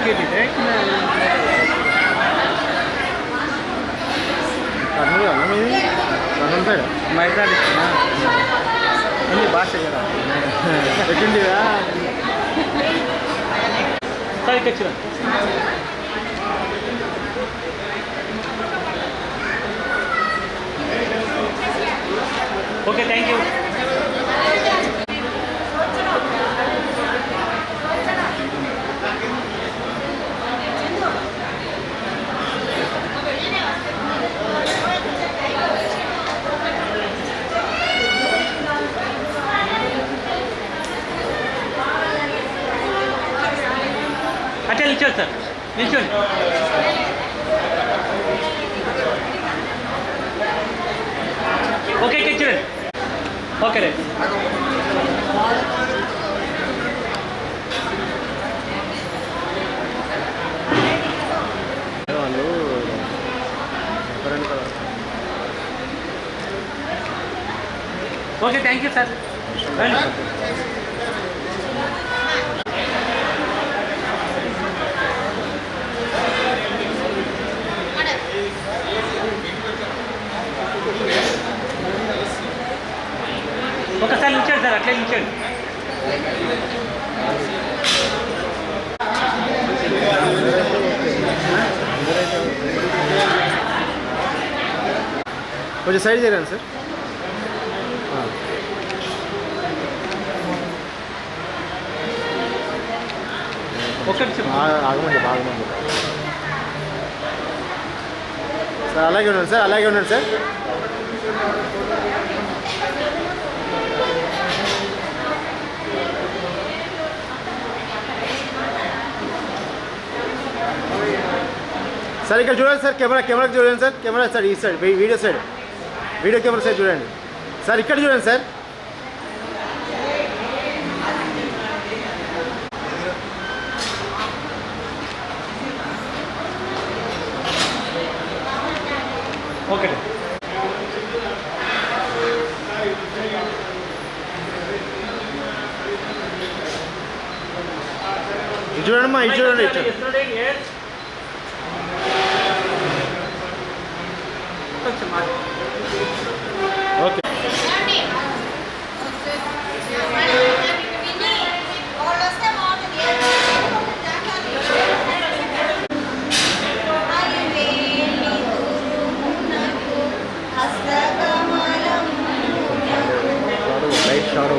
Ticket Kurnool అన్న మీది Kurnool side మైత్రాలు ఇస్తున్నా అన్ని భాష కదా పెట్టిండివా సార్ ఇక్కడ చూడండి ఓకే థ్యాంక్ యూ అట్లా నిల్చోండి సార్ నిల్చోండి ఓకే ఇక్కడ చూడండి ఓకే రైట్ వాళ్ళు ఎక్కడైనా కదా ఓకే థ్యాంక్ యూ సార్ ఒకసారి నిల్చోండి సార్ అట్లే నిల్చోండి కొంచెం సైడ్ చేయరండి సార్ ఒక్క నిమిషం ఆగమండి ఆగమండి సార్ అలాగే ఉండండి సార్ అలాగే ఉండండి సార్ సార్ ఇక్కడ చూడండి సార్ కెమెరాకి చూడండి సార్ కెమెరా సార్ ఈ సైడ్ వీడియో కెమెరా సైడ్ చూడండి సార్ ఇక్కడ చూడండి సార్ ఓకే ఇది చూడండి ఇది చూడండి ఓకే లైట్ షాడో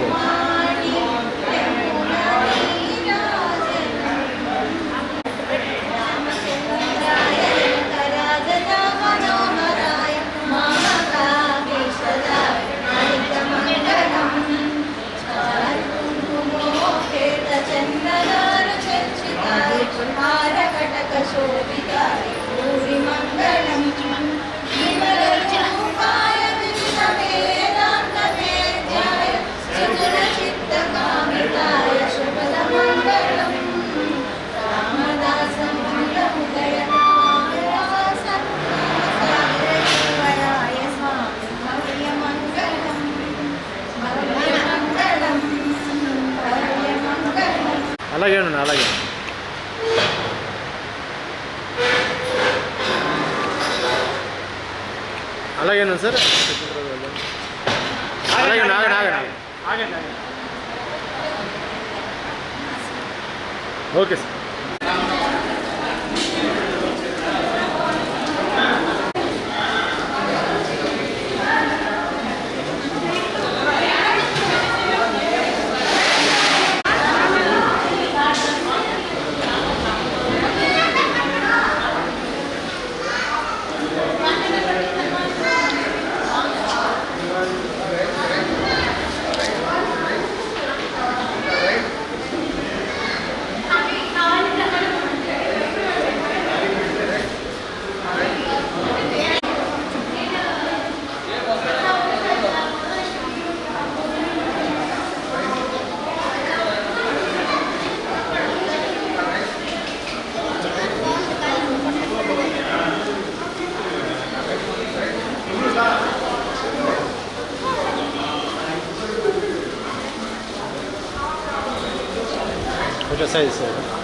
అలాగే అండి అలాగే అలాగేనా సార్ అలాగే ఆగండి ఓకే సార్ Hoca sayısı.